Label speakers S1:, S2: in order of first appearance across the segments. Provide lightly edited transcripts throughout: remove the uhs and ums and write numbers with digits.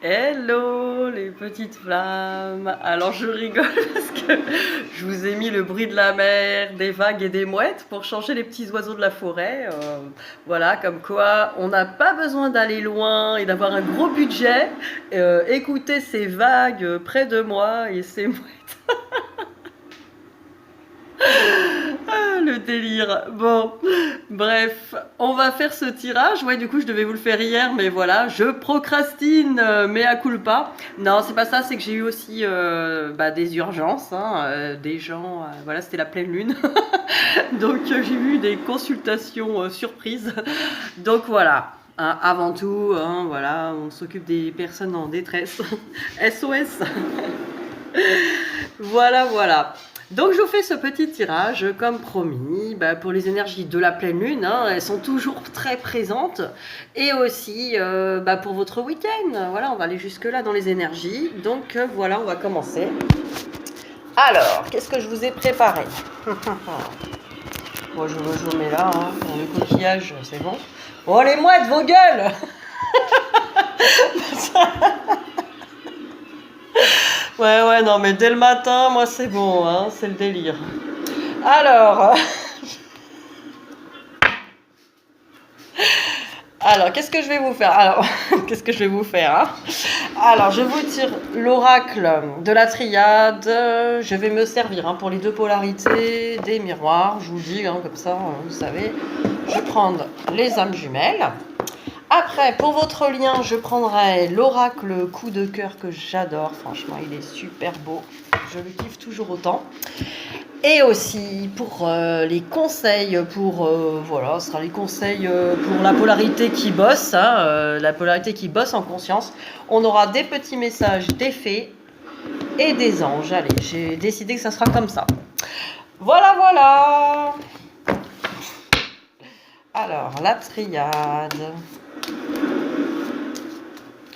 S1: Hello les petites flammes. Alors je rigole parce que je vous ai mis le bruit de la mer, des vagues et des mouettes pour changer les petits oiseaux de la forêt. Voilà, comme quoi on n'a pas besoin d'aller loin et d'avoir un gros budget. Écoutez ces vagues près de moi et ces mouettes. Ah, le délire. Bon, bref, on va faire ce tirage. Ouais, du coup, je devais vous le faire hier, mais voilà, je procrastine, mea culpa. Non, c'est pas ça, c'est que j'ai eu aussi des urgences, hein, des gens, voilà, c'était la pleine lune. Donc, j'ai eu des consultations surprises. Donc, voilà. Hein, avant tout, hein, voilà, on s'occupe des personnes en détresse. SOS. Voilà, voilà. Donc je vous fais ce petit tirage comme promis pour les énergies de la pleine lune, hein, elles sont toujours très présentes et aussi pour votre week-end. Voilà, on va aller jusque là dans les énergies. Donc voilà, on va commencer. Alors, qu'est-ce que je vous ai préparé? Bon, je vous mets là, hein, le coquillage, c'est bon. Oh les mouettes, vos gueules. Ouais, non, mais dès le matin, moi c'est bon, hein, c'est le délire. Alors, qu'est-ce que je vais vous faire? Alors, qu'est-ce que je vais vous faire, hein? Alors, je vous tire l'oracle de la triade. Je vais me servir pour les deux polarités des miroirs. Je vous dis, comme ça, vous savez. Je vais prendre les âmes jumelles. Après, pour votre lien, je prendrai l'oracle coup de cœur que j'adore. Franchement, il est super beau. Je le kiffe toujours autant. Et aussi pour les conseils, voilà, ce sera les conseils pour la polarité qui bosse, hein, la polarité qui bosse en conscience. On aura des petits messages des fées et des anges. Allez, j'ai décidé que ça sera comme ça. Voilà, voilà. Alors, la triade.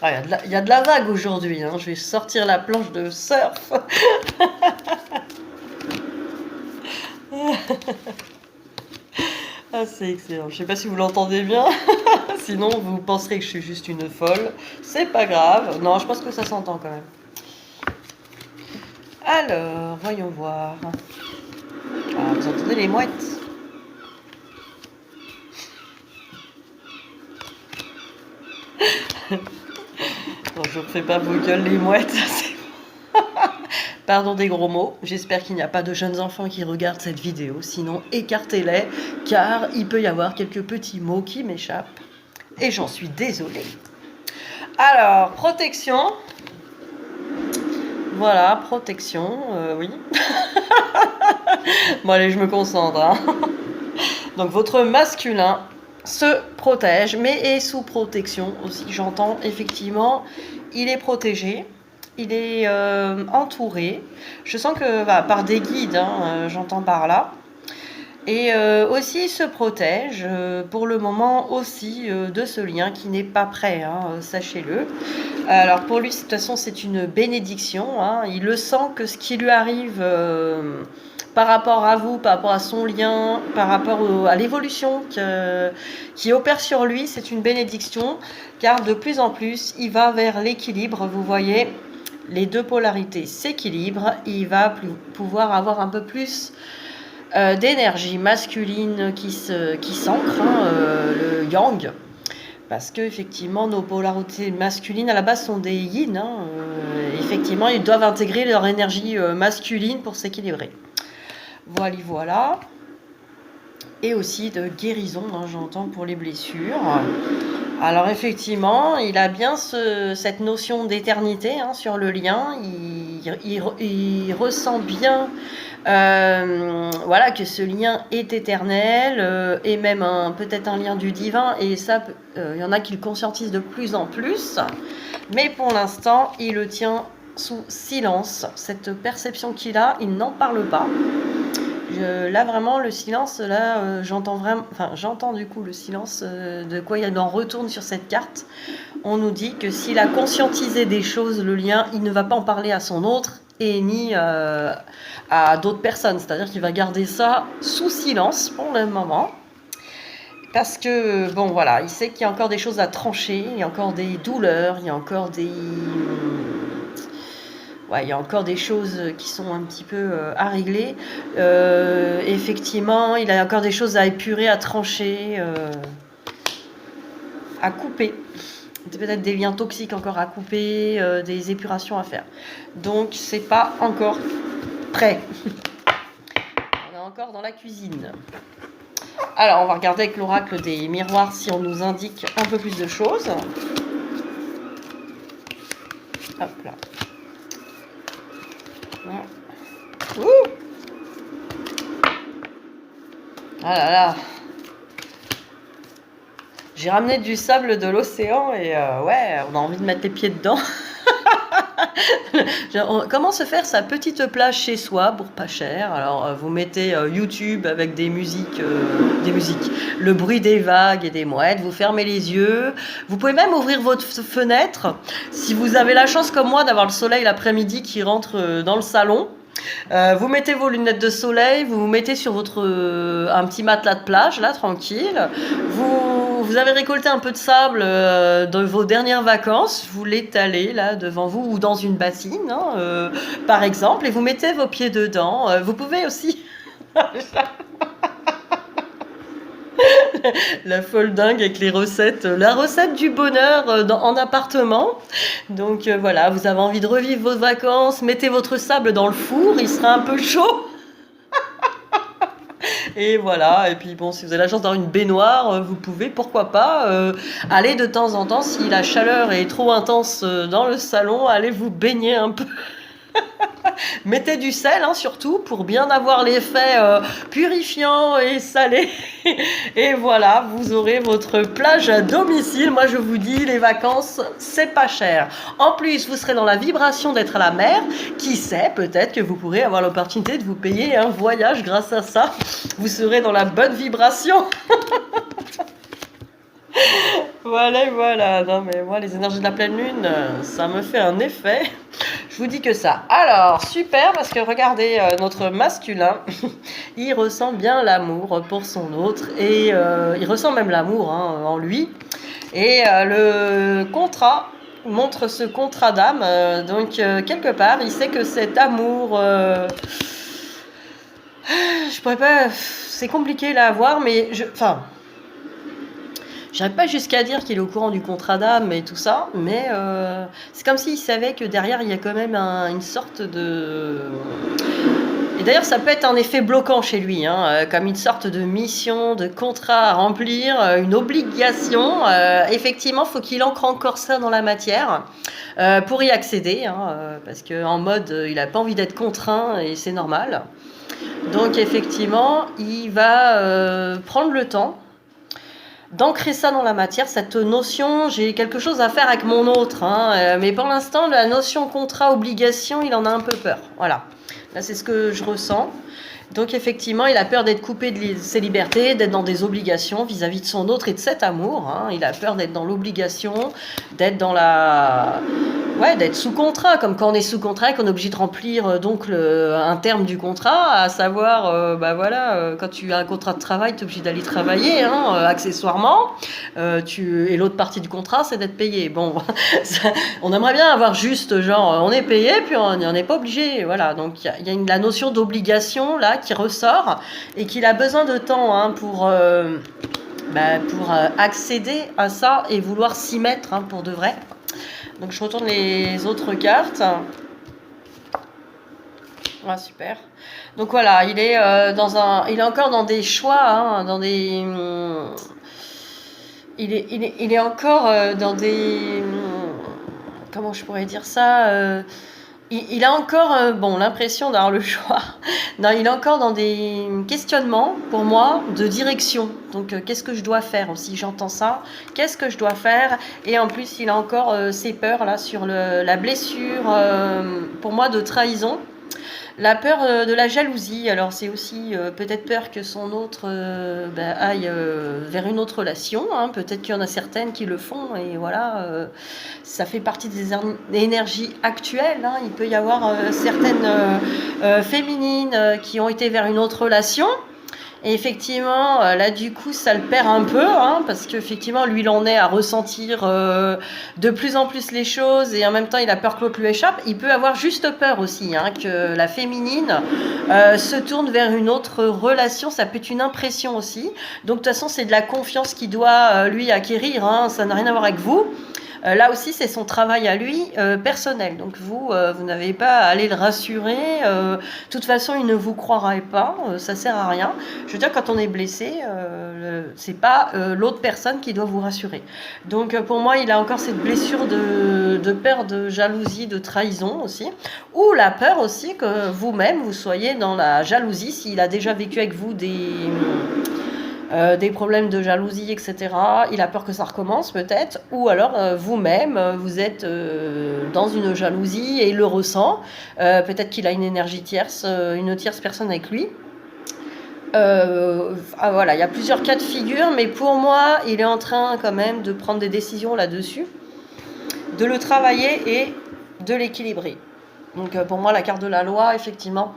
S1: Ah, il y a de la vague aujourd'hui, hein. Je vais sortir la planche de surf. Ah, c'est excellent. Je sais pas si vous l'entendez bien. Sinon, vous penserez que je suis juste une folle. C'est pas grave. Non, je pense que ça s'entend quand même. Alors, voyons voir. Ah, vous entendez les mouettes? Non, je ne fais pas vos gueules les mouettes. Pardon des gros mots. J'espère qu'il n'y a pas de jeunes enfants qui regardent cette vidéo. Sinon, écartez-les, car il peut y avoir quelques petits mots qui m'échappent. Et j'en suis désolée. Alors, protection. Voilà, protection, oui. Bon, allez, je me concentre, hein. Donc, votre masculin se protège, mais est sous protection aussi. J'entends, effectivement, il est protégé. Il est entouré. Je sens que par des guides, hein, j'entends par là. Et aussi il se protège pour le moment aussi de ce lien qui n'est pas prêt, hein, sachez-le. Alors pour lui, de toute façon, c'est une bénédiction, hein. Il le sent que ce qui lui arrive par rapport à vous, par rapport à son lien, par rapport à l'évolution qui opère sur lui, c'est une bénédiction, car de plus en plus, il va vers l'équilibre, vous voyez. Les deux polarités s'équilibrent, il va pouvoir avoir un peu plus d'énergie masculine qui s'ancre, hein, le yang, parce que effectivement nos polarités masculines à la base sont des yin, hein, effectivement ils doivent intégrer leur énergie masculine pour s'équilibrer. Voilà. Et aussi de guérison, hein, j'entends, pour les blessures. Alors effectivement, il a bien cette notion d'éternité, hein, sur le lien. Il ressent bien voilà, que ce lien est éternel et même peut-être un lien du divin. Et ça, il y en a qui le conscientisent de plus en plus. Mais pour l'instant, il le tient sous silence. Cette perception qu'il a, il n'en parle pas. Là vraiment le silence, là j'entends vraiment, j'entends du coup le silence de quoi il en retourne sur cette carte. On nous dit que s'il a conscientisé des choses, le lien, il ne va pas en parler à son autre et ni à d'autres personnes, c'est-à-dire qu'il va garder ça sous silence pour le moment. Parce que, bon, voilà, il sait qu'il y a encore des choses à trancher, il y a encore des douleurs, il y a encore des... Ouais, il y a encore des choses qui sont un petit peu à régler. Effectivement, il a encore des choses à épurer, à trancher, à couper. Peut-être des liens toxiques encore à couper, des épurations à faire. Donc, c'est pas encore prêt. On est encore dans la cuisine. Alors, on va regarder avec l'oracle des miroirs si on nous indique un peu plus de choses. Hop là. Ouh. Ah là là. J'ai ramené du sable de l'océan et ouais, on a envie de mettre les pieds dedans. Comment se faire sa petite plage chez soi pour pas cher? Alors vous mettez YouTube avec des musiques, le bruit des vagues et des mouettes, vous fermez les yeux, vous pouvez même ouvrir votre fenêtre si vous avez la chance comme moi d'avoir le soleil l'après-midi qui rentre dans le salon. Vous mettez vos lunettes de soleil, vous vous mettez sur votre un petit matelas de plage là tranquille. Vous avez récolté un peu de sable dans vos dernières vacances, vous l'étalez là devant vous ou dans une bassine, hein, par exemple, et vous mettez vos pieds dedans. Vous pouvez aussi la folle dingue avec les recettes, la recette du bonheur en appartement. Donc voilà, vous avez envie de revivre vos vacances, mettez votre sable dans le four, il sera un peu chaud. Et voilà, et puis bon, si vous avez la chance d'avoir une baignoire, vous pouvez, pourquoi pas, aller de temps en temps, si la chaleur est trop intense dans le salon, aller vous baigner un peu. Mettez du sel, hein, surtout, pour bien avoir l'effet purifiant et salé. Et voilà, vous aurez votre plage à domicile. Moi, je vous dis, les vacances, c'est pas cher. En plus, vous serez dans la vibration d'être à la mer. Qui sait, peut-être que vous pourrez avoir l'opportunité de vous payer un voyage grâce à ça. Vous serez dans la bonne vibration. Voilà, voilà. Non, mais moi, les énergies de la pleine lune, ça me fait un effet. Je vous dis que ça. Alors, super, parce que regardez, notre masculin, il ressent bien l'amour pour son autre. Et il ressent même l'amour en lui. Et le contrat montre ce contrat d'âme. Donc, quelque part, il sait que cet amour... je pourrais pas... C'est compliqué là à voir, mais... Enfin... J'arrive pas jusqu'à dire qu'il est au courant du contrat d'âme et tout ça, mais c'est comme s'il savait que derrière, il y a quand même une sorte de... Et d'ailleurs, ça peut être un effet bloquant chez lui, hein, comme une sorte de mission, de contrat à remplir, une obligation. Effectivement, il faut qu'il ancre encore ça dans la matière pour y accéder, hein, parce qu'en mode, il n'a pas envie d'être contraint et c'est normal. Donc, effectivement, il va prendre le temps d'ancrer ça dans la matière, cette notion, j'ai quelque chose à faire avec mon autre, hein, mais pour l'instant, la notion contrat-obligation, il en a un peu peur. Voilà, là c'est ce que je ressens. Donc effectivement, il a peur d'être coupé de ses libertés, d'être dans des obligations vis-à-vis de son autre et de cet amour. Hein. Il a peur d'être dans l'obligation, d'être dans la... Ouais, d'être sous contrat, comme quand on est sous contrat et qu'on est obligé de remplir donc un terme du contrat, à savoir, bah voilà, quand tu as un contrat de travail, tu es obligé d'aller travailler, hein, accessoirement. Et l'autre partie du contrat, c'est d'être payé. Bon, on aimerait bien avoir juste, genre, on est payé, puis on n'est pas obligé. Voilà, donc il y a la notion d'obligation, là, qui ressort, et qu'il a besoin de temps hein, pour accéder à ça et vouloir s'y mettre hein, pour de vrai. Donc je retourne les autres cartes. Ah, super. Donc voilà, il est il est encore dans des choix, hein, dans des... il est encore dans des... comment je pourrais dire ça il a encore l'impression d'avoir le choix. Non, il est encore dans des questionnements, pour moi, de direction. Donc, qu'est-ce que je dois faire aussi? J'entends ça. Qu'est-ce que je dois faire? Et en plus, il a encore ses peurs là sur la blessure, pour moi, de trahison. La peur de la jalousie, alors c'est aussi peut-être peur que son autre aille vers une autre relation, hein. Peut-être qu'il y en a certaines qui le font et voilà, ça fait partie des énergies actuelles, hein. Il peut y avoir certaines féminines qui ont été vers une autre relation Et effectivement, là, du coup, ça le perd un peu, hein, parce qu'effectivement, lui, il en est à ressentir de plus en plus les choses, et en même temps, il a peur que l'autre lui échappe. Il peut avoir juste peur aussi, hein, que la féminine se tourne vers une autre relation. Ça peut être une impression aussi. Donc, de toute façon, c'est de la confiance qu'il doit, lui, acquérir, hein. Ça n'a rien à voir avec vous. Là aussi, c'est son travail à lui, personnel. Donc vous n'avez pas à aller le rassurer. De toute façon, il ne vous croira pas. Ça sert à rien. Je veux dire, quand on est blessé, c'est pas l'autre personne qui doit vous rassurer. Donc pour moi, il a encore cette blessure de peur, de jalousie, de trahison aussi. Ou la peur aussi que vous-même, vous soyez dans la jalousie, s'il a déjà vécu avec vous des problèmes de jalousie, etc. Il a peur que ça recommence peut-être, ou alors vous-même, vous êtes dans une jalousie et il le ressent. Peut-être qu'il a une énergie tierce, une tierce personne avec lui. Voilà, il y a plusieurs cas de figure, mais pour moi, il est en train quand même de prendre des décisions là-dessus, de le travailler et de l'équilibrer. Donc pour moi, la carte de la loi, effectivement,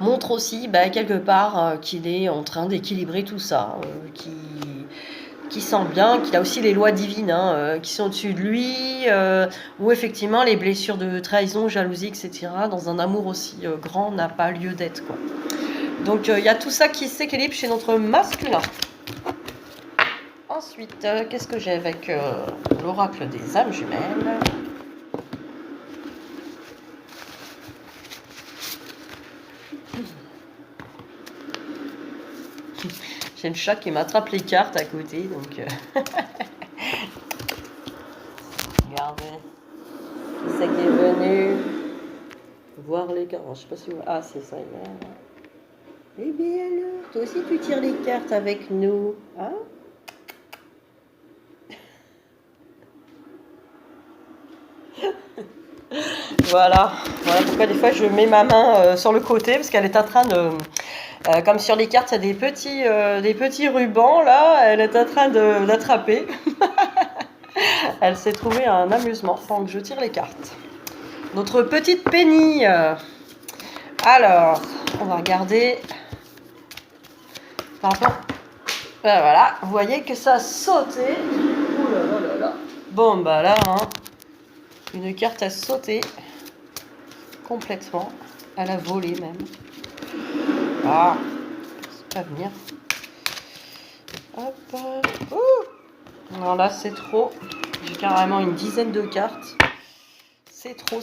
S1: montre aussi quelque part qu'il est en train d'équilibrer tout ça, qui sent bien, qu'il a aussi les lois divines qui sont au-dessus de lui, où effectivement les blessures de trahison, jalousie, etc., dans un amour aussi grand, n'a pas lieu d'être, quoi. Donc il y a tout ça qui s'équilibre chez notre masculin. Ensuite, qu'est-ce que j'ai avec l'oracle des âmes jumelles ? J'ai le chat qui m'attrape les cartes à côté, donc... Regardez. Qui c'est qui est venu voir les cartes? Je sais pas si vous... Ah, c'est ça, Eh bien alors, toi aussi tu tires les cartes avec nous, hein? Voilà pourquoi des fois je mets ma main sur le côté, parce qu'elle est en train de... comme sur les cartes, il y a des petits rubans, là, elle est en train d'attraper. Elle s'est trouvée un amusement pendant que je tire les cartes. Notre petite Penny. Alors, on va regarder. Pardon. Voilà, vous voyez que ça a sauté. Oh là là là là. Bon, bah là, une carte a sauté complètement. Elle a volé même. Ah, c'est pas venir. Hop. Non, là, c'est trop. J'ai carrément une dizaine de cartes. C'est trop.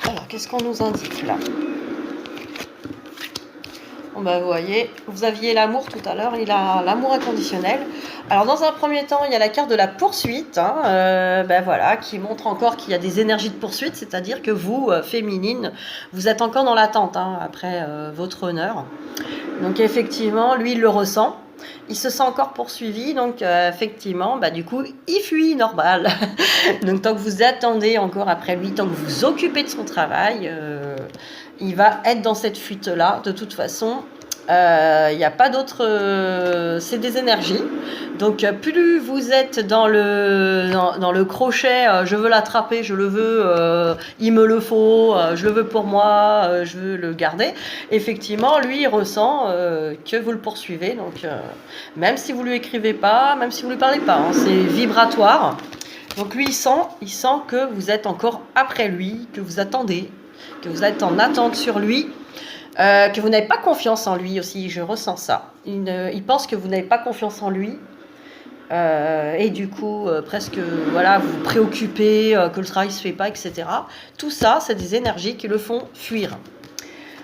S1: Alors, qu'est-ce qu'on nous indique là? Bon, bah, vous voyez, vous aviez l'amour tout à l'heure, il a l'amour inconditionnel. Alors, dans un premier temps, il y a la carte de la poursuite, voilà, qui montre encore qu'il y a des énergies de poursuite, c'est-à-dire que vous, féminine, vous êtes encore dans l'attente après votre honneur. Donc, effectivement, lui, il le ressent. Il se sent encore poursuivi, donc effectivement, du coup, il fuit, normal. Donc, tant que vous attendez encore après lui, tant que vous vous occupez de son travail, il va être dans cette fuite-là, de toute façon. Il n'y a pas d'autre... c'est des énergies. Donc, plus vous êtes dans le crochet, je veux l'attraper, je le veux, il me le faut, je le veux pour moi, je veux le garder. Effectivement, lui, il ressent que vous le poursuivez. Donc, même si vous ne lui écrivez pas, même si vous ne lui parlez pas, c'est vibratoire. Donc, lui, il sent que vous êtes encore après lui, que vous attendez, que vous êtes en attente sur lui. Que vous n'avez pas confiance en lui aussi, je ressens ça. Il pense que vous n'avez pas confiance en lui. Et du coup, presque, voilà, vous vous préoccupez que le travail ne se fait pas, etc. Tout ça, c'est des énergies qui le font fuir.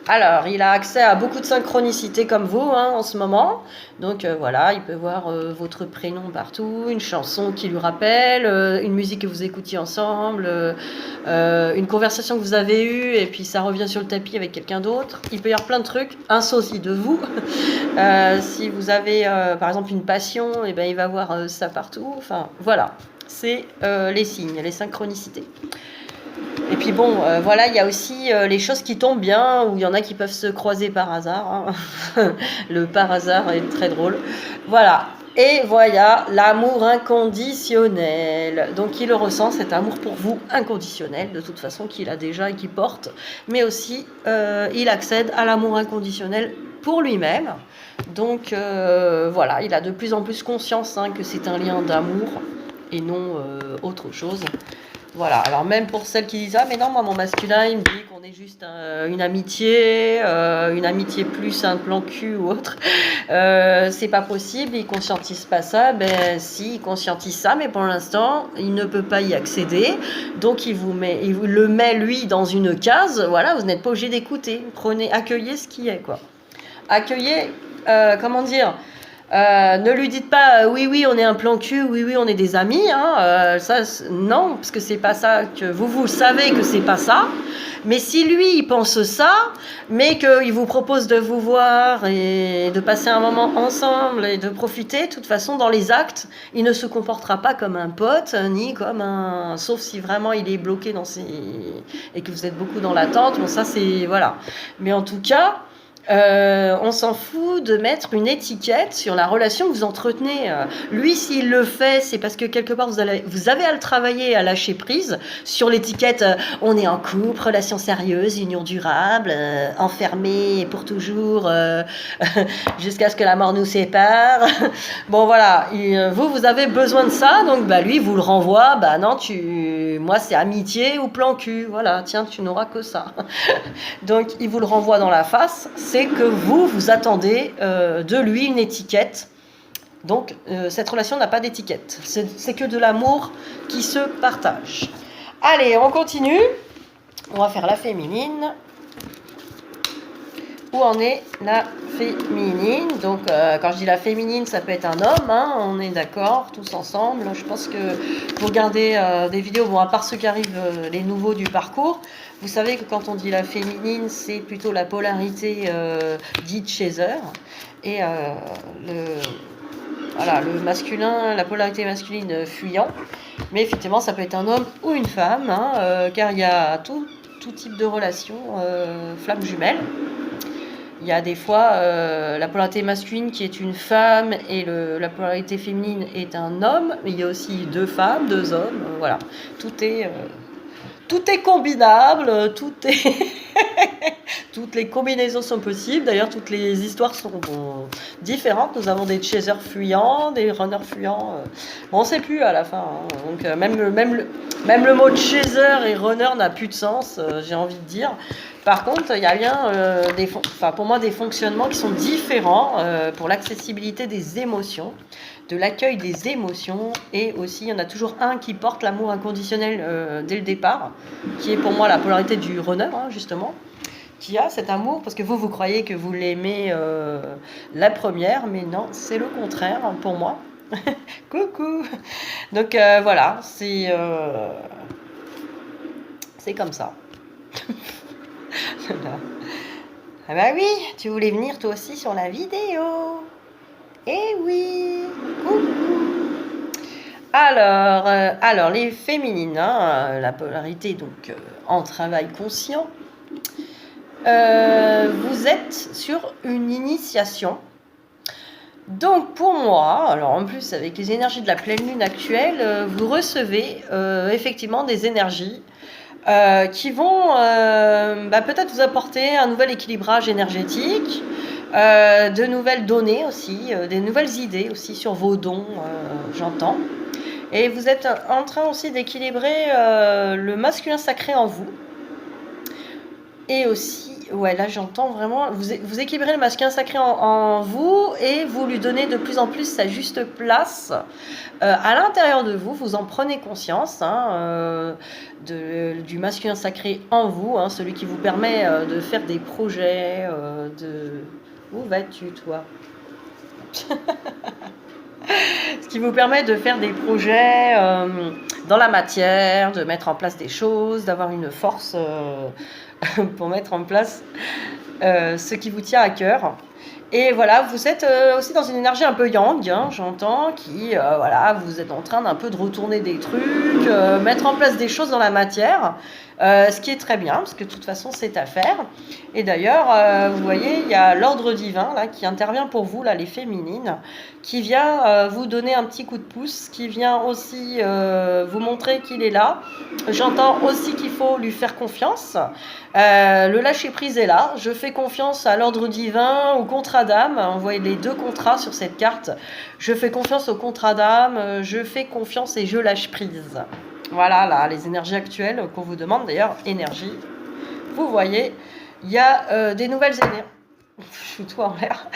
S1: Alors, il a accès à beaucoup de synchronicité comme vous en ce moment. Donc voilà, il peut voir votre prénom partout, une chanson qui lui rappelle, une musique que vous écoutiez ensemble, une conversation que vous avez eue et puis ça revient sur le tapis avec quelqu'un d'autre. Il peut y avoir plein de trucs, un sosie de vous. Si vous avez par exemple une passion, il va voir ça partout. Enfin voilà, c'est les signes, les synchronicités. Et puis bon, voilà, il y a aussi les choses qui tombent bien, où il y en a qui peuvent se croiser par hasard. Le par hasard est très drôle. Voilà, Et voilà, l'amour inconditionnel. Donc il ressent cet amour pour vous inconditionnel, de toute façon, qu'il a déjà et qu'il porte. Mais aussi, il accède à l'amour inconditionnel pour lui-même. Donc voilà, il a de plus en plus conscience que c'est un lien d'amour et non autre chose. Voilà, alors même pour celles qui disent « Ah mais non, moi mon masculin il me dit qu'on est juste une amitié plus un plan cul ou autre, c'est pas possible, il conscientise pas ça », ben si, il conscientise ça, mais pour l'instant il ne peut pas y accéder, donc il vous le met lui dans une case, voilà, vous n'êtes pas obligé d'écouter, accueillez ce qui est, quoi. Accueillez, comment dire, ne lui dites pas oui on est un plan cul, oui on est des amis, ça non, parce que c'est pas ça que vous savez que c'est pas ça. Mais si lui il pense ça, mais qu'il vous propose de vous voir et de passer un moment ensemble et de profiter, de toute façon dans les actes il ne se comportera pas comme un pote ni comme un, sauf si vraiment il est bloqué dans ses, et que vous êtes beaucoup dans l'attente, bon ça c'est voilà, mais en tout cas on s'en fout de mettre une étiquette sur la relation que vous entretenez. Lui, s'il le fait, c'est parce que quelque part vous avez à le travailler, à lâcher prise sur l'étiquette on est en couple, relation sérieuse, union durable, enfermé pour toujours, jusqu'à ce que la mort nous sépare. Bon voilà, vous avez besoin de ça, donc lui vous le renvoie, non, moi c'est amitié ou plan cul, voilà, tiens, tu n'auras que ça. Donc il vous le renvoie dans la face, c'est que vous attendez de lui une étiquette. Donc cette relation n'a pas d'étiquette, c'est que de l'amour qui se partage. Allez, on continue, on va faire la féminine. Où en est la féminine? Donc quand je dis la féminine, ça peut être un homme, on est d'accord, tous ensemble. Je pense que vous regardez des vidéos, bon, à part ceux qui arrivent, les nouveaux du parcours, vous savez que quand on dit la féminine, c'est plutôt la polarité dite chaser. Et le masculin, la polarité masculine fuyant. Mais effectivement, ça peut être un homme ou une femme, car il y a tout type de relation, flamme jumelle. Il y a des fois la polarité masculine qui est une femme et la polarité féminine est un homme. Mais il y a aussi 2 femmes, 2 hommes. Voilà, tout est combinable, toutes les combinaisons sont possibles. D'ailleurs, toutes les histoires sont différentes. Nous avons des chasers fuyants, des runners fuyants. On ne sait plus à la fin. Donc même le mot chaser et runner n'a plus de sens, j'ai envie de dire. Par contre, il y a bien pour moi des fonctionnements qui sont différents pour l'accessibilité des émotions, de l'accueil des émotions, et aussi il y en a toujours un qui porte l'amour inconditionnel dès le départ, qui est pour moi la polarité du runner, justement, qui a cet amour, parce que vous croyez que vous l'aimez la première, mais non, c'est le contraire pour moi. Coucou. Donc voilà, c'est comme ça. Ah bah oui, tu voulais venir toi aussi sur la vidéo. Eh oui. Alors les féminines, la polarité donc en travail conscient. Vous êtes sur une initiation. Donc pour moi, alors en plus avec les énergies de la pleine lune actuelle, vous recevez effectivement des énergies qui vont peut-être vous apporter un nouvel équilibrage énergétique, de nouvelles données aussi, des nouvelles idées aussi sur vos dons, j'entends. Et vous êtes en train aussi d'équilibrer le masculin sacré en vous. Et aussi, ouais, là j'entends vraiment, vous équilibrez le masculin sacré en vous et vous lui donnez de plus en plus sa juste place à l'intérieur de vous. Vous en prenez conscience du masculin sacré en vous, celui qui vous permet de faire des projets. Où vas-tu, toi? Ce qui vous permet de faire des projets dans la matière, de mettre en place des choses, d'avoir une force pour mettre en place ce qui vous tient à cœur. Et voilà, vous êtes aussi dans une énergie un peu yang, j'entends, qui, vous êtes en train d'un peu de retourner des trucs, mettre en place des choses dans la matière, ce qui est très bien, parce que de toute façon, c'est à faire. Et d'ailleurs, vous voyez, il y a l'ordre divin là, qui intervient pour vous, là, les féminines, qui vient vous donner un petit coup de pouce, qui vient aussi vous montrer qu'il est là. J'entends aussi qu'il faut lui faire confiance. Le lâcher-prise est là. Je fais confiance à l'ordre divin, au contrat d'âme. On voit les deux contrats sur cette carte. Je fais confiance au contrat d'âme, je fais confiance et je lâche prise. Voilà, là, les énergies actuelles qu'on vous demande. D'ailleurs, énergie. Vous voyez, il y a des nouvelles énergies. Je fous tout en l'air.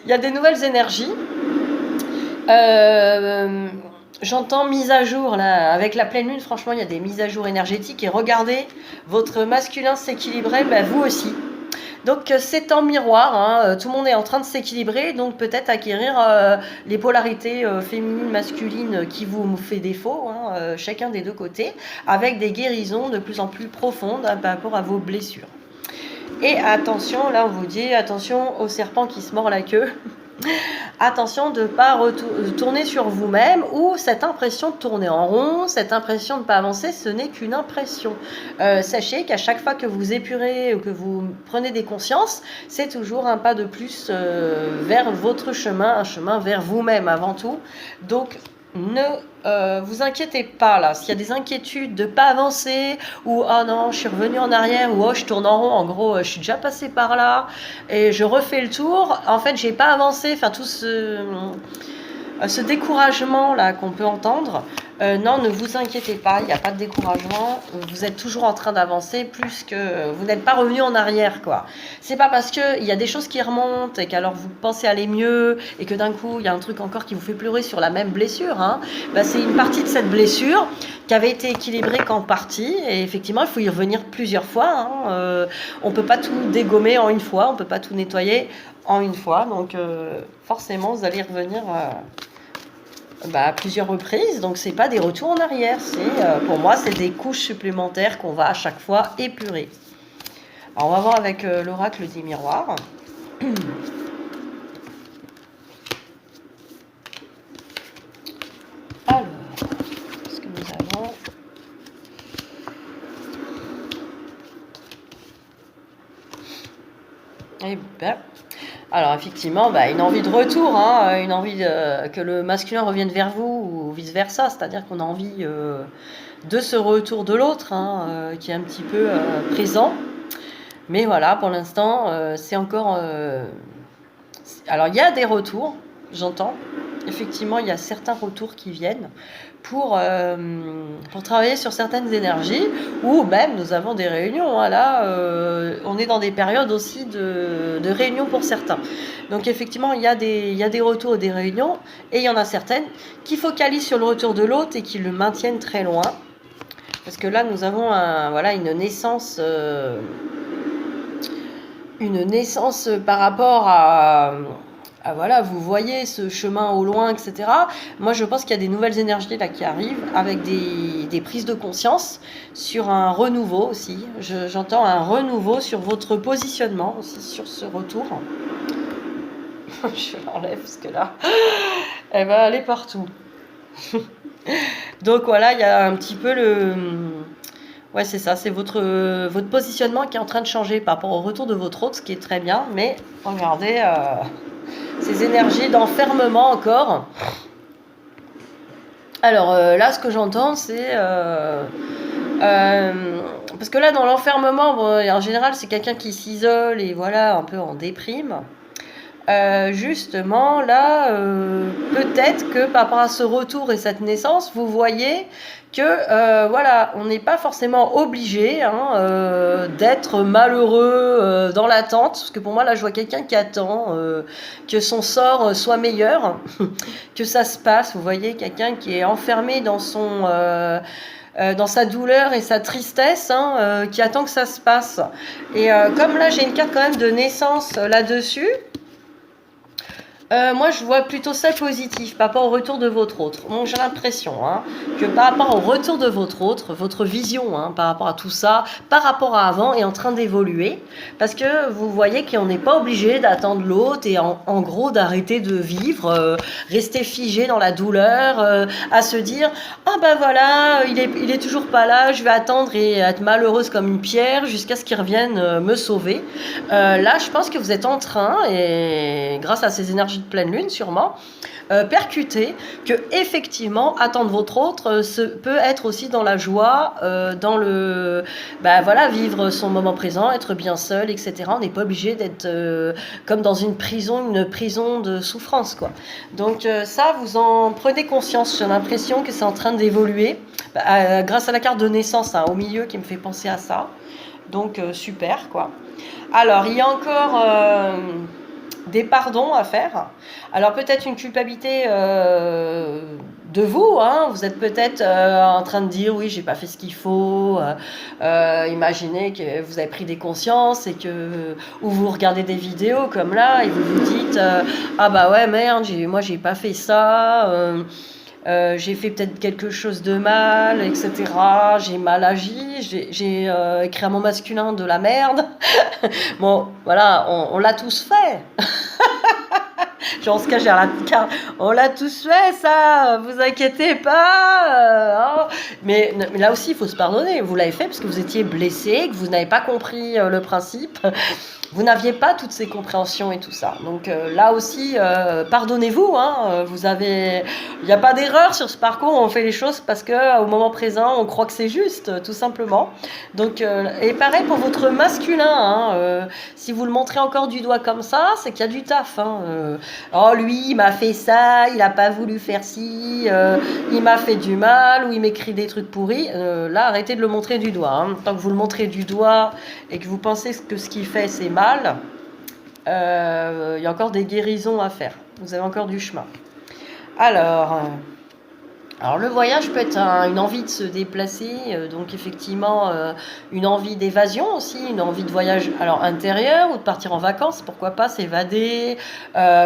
S1: Il y a des nouvelles énergies. J'entends mise à jour là, avec la pleine lune. Franchement, il y a des mises à jour énergétiques. Et regardez, votre masculin s'équilibrer, bah, vous aussi. Donc c'est en miroir, hein, tout le monde est en train de s'équilibrer, donc peut-être acquérir les polarités féminines, masculines qui vous fait défaut, hein, chacun des deux côtés, avec des guérisons de plus en plus profondes hein, par rapport à vos blessures. Et attention, là on vous dit, attention au serpent qui se mord la queue. Attention de ne pas tourner sur vous-même ou cette impression de tourner en rond, cette impression de ne pas avancer, ce n'est qu'une impression. Sachez qu'à chaque fois que vous épurez ou que vous prenez des consciences, c'est toujours un pas de plus vers votre chemin, un chemin vers vous-même avant tout. Donc ne vous inquiétez pas là, s'il y a des inquiétudes de ne pas avancer, ou oh non, je suis revenu en arrière, ou oh, je tourne en rond, en gros, je suis déjà passé par là, et je refais le tour, en fait, j'ai pas avancé, enfin, tout ce découragement là qu'on peut entendre, non, ne vous inquiétez pas, il n'y a pas de découragement, vous êtes toujours en train d'avancer, plus que vous n'êtes pas revenu en arrière, quoi. C'est pas parce qu'il y a des choses qui remontent et qu'alors vous pensez aller mieux et que d'un coup il y a un truc encore qui vous fait pleurer sur la même blessure, hein, bah, c'est une partie de cette blessure qui avait été équilibrée qu'en partie, et effectivement il faut y revenir plusieurs fois, hein, on peut pas tout dégommer en une fois, on peut pas tout nettoyer en une fois, donc forcément vous allez revenir à plusieurs reprises, donc c'est pas des retours en arrière, c'est pour moi c'est des couches supplémentaires qu'on va à chaque fois épurer. Alors on va voir avec l'oracle des miroirs. Alors, qu'est-ce que nous avons? Eh ben, alors effectivement, une envie de retour, hein, une envie que le masculin revienne vers vous ou vice-versa, c'est-à-dire qu'on a envie de ce retour de l'autre, hein, qui est un petit peu présent. Mais voilà, pour l'instant, c'est encore... Alors il y a des retours, j'entends. Effectivement, il y a certains retours qui viennent pour travailler sur certaines énergies, ou même nous avons des réunions. Hein, là, on est dans des périodes aussi de réunions pour certains. Donc effectivement, il y a des retours et des réunions, et il y en a certaines qui focalisent sur le retour de l'autre et qui le maintiennent très loin. Parce que là, nous avons une naissance par rapport à voilà, vous voyez ce chemin au loin, etc. Moi, je pense qu'il y a des nouvelles énergies là qui arrivent avec des prises de conscience sur un renouveau aussi. J'entends un renouveau sur votre positionnement aussi sur ce retour. Je l'enlève parce que là, elle va aller partout. Donc voilà, il y a un petit peu ouais, c'est ça, c'est votre positionnement qui est en train de changer par rapport au retour de votre hôte, ce qui est très bien, mais regardez ces énergies d'enfermement encore. Alors là, ce que j'entends, c'est... parce que là, dans l'enfermement, en général, c'est quelqu'un qui s'isole et voilà, un peu en déprime. Justement, là, peut-être que par rapport à ce retour et cette naissance, vous voyez que voilà, on n'est pas forcément obligé d'être malheureux dans l'attente, parce que pour moi là je vois quelqu'un qui attend que son sort soit meilleur, que ça se passe, vous voyez, quelqu'un qui est enfermé dans dans sa douleur et sa tristesse, qui attend que ça se passe. Et comme là j'ai une carte quand même de naissance là-dessus, Moi, je vois plutôt ça positif par rapport au retour de votre autre. Donc, j'ai l'impression hein, que par rapport au retour de votre autre, votre vision hein, par rapport à tout ça, par rapport à avant, est en train d'évoluer. Parce que vous voyez qu'on n'est pas obligé d'attendre l'autre et en gros d'arrêter de vivre, rester figé dans la douleur, à se dire ah ben voilà, il est toujours pas là, je vais attendre et être malheureuse comme une pierre jusqu'à ce qu'il revienne me sauver. Là, je pense que vous êtes en train, et grâce à ces énergies de pleine lune sûrement, percuter que effectivement attendre votre autre peut être aussi dans la joie, dans le voilà, vivre son moment présent, être bien seul, etc. On n'est pas obligé d'être comme dans une prison de souffrance quoi. Donc ça, vous en prenez conscience. J'ai l'impression que c'est en train d'évoluer grâce à la carte de naissance hein, au milieu qui me fait penser à ça. Donc super quoi. Alors il y a encore des pardons à faire. Alors peut-être une culpabilité de vous, hein. Vous êtes peut-être en train de dire oui j'ai pas fait ce qu'il faut, imaginez que vous avez pris des consciences et que ou vous regardez des vidéos comme là et vous vous dites ah bah ouais merde moi j'ai pas fait ça, j'ai fait peut-être quelque chose de mal, etc. J'ai mal agi, j'ai écrit à mon masculin de la merde. Bon, voilà, on l'a tous fait. Genre, on se cache derrière la carte. On l'a tous fait, ça. Vous inquiétez pas. Hein. Mais là aussi, il faut se pardonner. Vous l'avez fait parce que vous étiez blessé, que vous n'avez pas compris le principe. Vous n'aviez pas toutes ces compréhensions et tout ça. Donc là aussi, pardonnez-vous. Hein, il n'y a pas d'erreur sur ce parcours. On fait les choses parce que au moment présent, on croit que c'est juste, tout simplement. Donc et pareil pour votre masculin. Hein, si vous le montrez encore du doigt comme ça, c'est qu'il y a du taf. Hein, oh lui, il m'a fait ça, il n'a pas voulu faire ci, il m'a fait du mal ou il m'écrit des trucs pourris. Là, arrêtez de le montrer du doigt. Hein. Tant que vous le montrez du doigt et que vous pensez que ce qu'il fait c'est mal. Il y a encore des guérisons à faire. Vous avez encore du chemin. Alors le voyage peut être une envie de se déplacer, donc effectivement une envie d'évasion aussi, une envie de voyage intérieur ou de partir en vacances, pourquoi pas s'évader,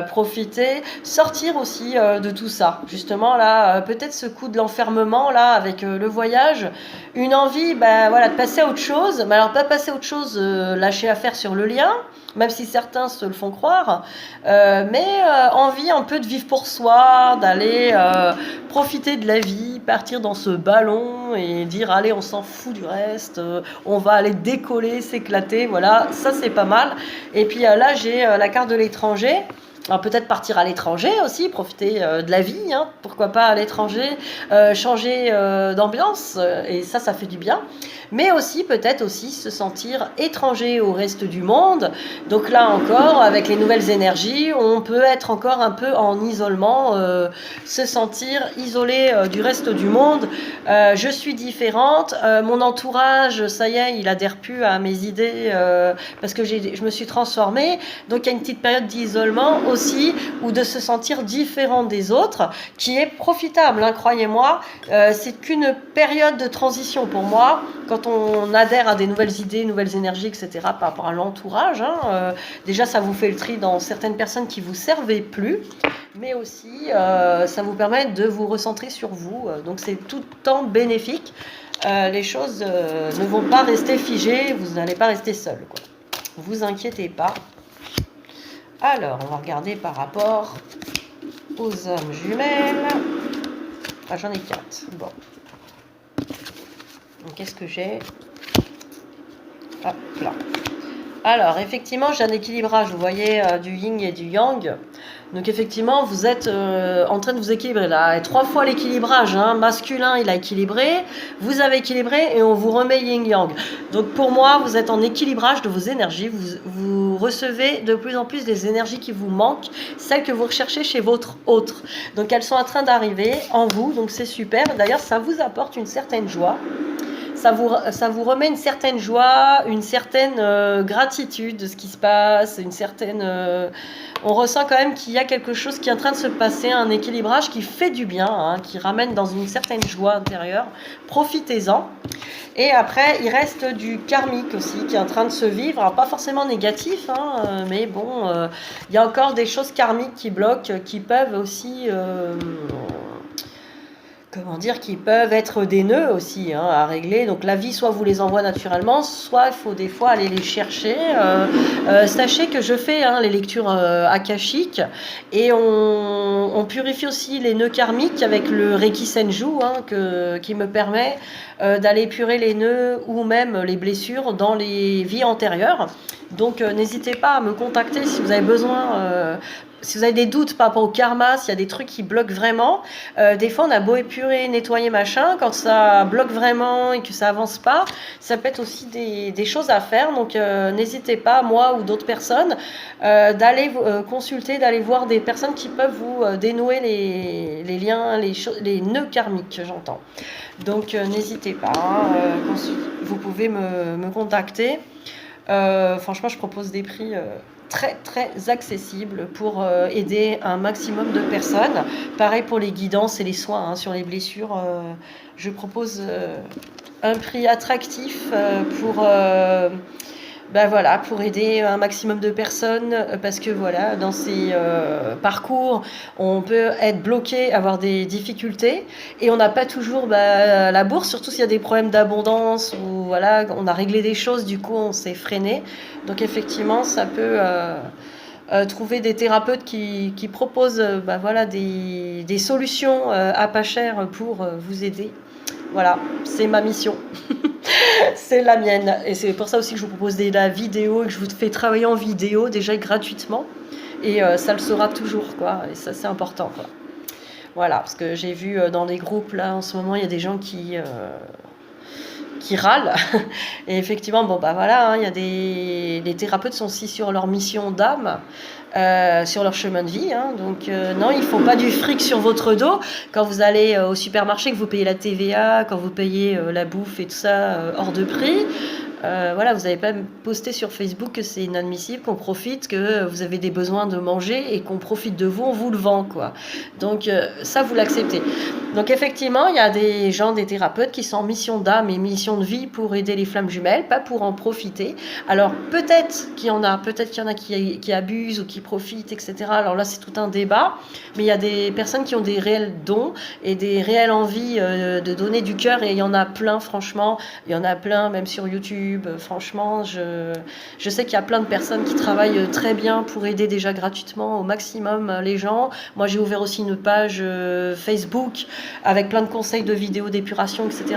S1: profiter, sortir aussi de tout ça. Justement là, peut-être ce coup de l'enfermement là avec le voyage, une envie de passer à autre chose, mais alors pas passer à autre chose, lâcher affaire sur le lien, même si certains se le font croire, mais envie un peu de vivre pour soi, d'aller profiter de la vie, partir dans ce ballon et dire allez on s'en fout du reste, on va aller décoller, s'éclater, voilà, ça c'est pas mal. Et puis là j'ai la carte de l'étranger. Alors peut-être partir à l'étranger aussi, profiter de la vie, hein, pourquoi pas à l'étranger, changer d'ambiance, et ça fait du bien. Mais aussi peut-être aussi se sentir étranger au reste du monde. Donc là encore, avec les nouvelles énergies, on peut être encore un peu en isolement, se sentir isolé du reste du monde. Je suis différente, mon entourage, ça y est, il adhère plus à mes idées parce que je me suis transformée. Donc il y a une petite période d'isolement aussi, ou de se sentir différent des autres, qui est profitable, hein, croyez-moi. C'est qu'une période de transition pour moi, quand on adhère à des nouvelles idées, nouvelles énergies, etc., par rapport à l'entourage. Hein, déjà, ça vous fait le tri dans certaines personnes qui ne vous servaient plus, mais aussi, ça vous permet de vous recentrer sur vous. Donc, c'est tout le temps bénéfique. Les choses ne vont pas rester figées, vous n'allez pas rester seul, quoi. Vous inquiétez pas. Alors, on va regarder par rapport aux âmes jumelles. Ah, j'en ai 4. Bon. Donc, qu'est-ce que j'ai? Hop là. Alors, effectivement, j'ai un équilibrage. Vous voyez du yin et du yang. Donc, effectivement, vous êtes en train de vous équilibrer là. Et 3 fois l'équilibrage. Hein. Masculin, il a équilibré. Vous avez équilibré et on vous remet yin-yang. Donc, pour moi, vous êtes en équilibrage de vos énergies. Vous recevez de plus en plus des énergies qui vous manquent, celles que vous recherchez chez votre autre. Donc, elles sont en train d'arriver en vous. Donc, c'est super. D'ailleurs, ça vous apporte une certaine joie. ça vous remet une certaine joie, une certaine gratitude de ce qui se passe, une certaine... on ressent quand même qu'il y a quelque chose qui est en train de se passer, un équilibrage qui fait du bien, hein, qui ramène dans une certaine joie intérieure. Profitez-en. Et après, il reste du karmique aussi qui est en train de se vivre. Alors, pas forcément négatif, hein, mais bon, il y a encore des choses karmiques qui bloquent, qui peuvent aussi... comment dire, qui peuvent être des nœuds aussi, hein, à régler. Donc la vie, soit vous les envoie naturellement, soit il faut des fois aller les chercher. Sachez que je fais, hein, les lectures akashiques, et on purifie aussi les nœuds karmiques avec le Reiki Senju, hein, qui me permet d'aller épurer les nœuds ou même les blessures dans les vies antérieures. Donc n'hésitez pas à me contacter si vous avez besoin, si vous avez des doutes par rapport au karma, s'il y a des trucs qui bloquent vraiment. Des fois on a beau épurer, nettoyer, machin, quand ça bloque vraiment et que ça avance pas, ça peut être aussi des choses à faire. Donc n'hésitez pas, moi ou d'autres personnes, d'aller consulter, d'aller voir des personnes qui peuvent vous dénouer les liens, les nœuds karmiques, j'entends. Donc n'hésitez pas, hein, vous pouvez me contacter. Franchement, je propose des prix très très accessibles pour aider un maximum de personnes. Pareil pour les guidances et les soins, hein, sur les blessures. Je propose un prix attractif pour voilà, pour aider un maximum de personnes, parce que voilà, dans ces parcours, on peut être bloqué, avoir des difficultés, et on n'a pas toujours la bourse, surtout s'il y a des problèmes d'abondance, ou voilà, on a réglé des choses, du coup on s'est freiné. Donc effectivement, ça peut trouver des thérapeutes qui proposent voilà, des solutions à pas cher pour vous aider. Voilà, c'est ma mission. C'est la mienne. Et c'est pour ça aussi que je vous propose la vidéo et que je vous fais travailler en vidéo déjà gratuitement. Et ça le sera toujours, quoi. Et ça, c'est important, quoi. Voilà, parce que j'ai vu dans les groupes, là, en ce moment, il y a des gens qui râlent. Et effectivement, bon, voilà, hein, il y a les thérapeutes sont aussi sur leur mission d'âme, sur leur chemin de vie, hein. Donc non, il ne faut pas du fric sur votre dos. Quand vous allez au supermarché, que vous payez la TVA, quand vous payez la bouffe et tout ça hors de prix, voilà, vous n'avez pas posté sur Facebook que c'est inadmissible, qu'on profite, que vous avez des besoins de manger et qu'on profite de vous, on vous le vend, quoi. Donc ça, vous l'acceptez. Donc effectivement, il y a des gens, des thérapeutes qui sont en mission d'âme et mission de vie pour aider les flammes jumelles, pas pour en profiter. Alors peut-être qu'il y en a qui abusent ou qui profitent, etc. Alors là, c'est tout un débat, mais il y a des personnes qui ont des réels dons et des réelles envies de donner du cœur, et il y en a plein, franchement. Il y en a plein, même sur YouTube. Franchement, je sais qu'il y a plein de personnes qui travaillent très bien pour aider déjà gratuitement au maximum les gens. Moi, j'ai ouvert aussi une page Facebook avec plein de conseils de vidéos d'épuration, etc.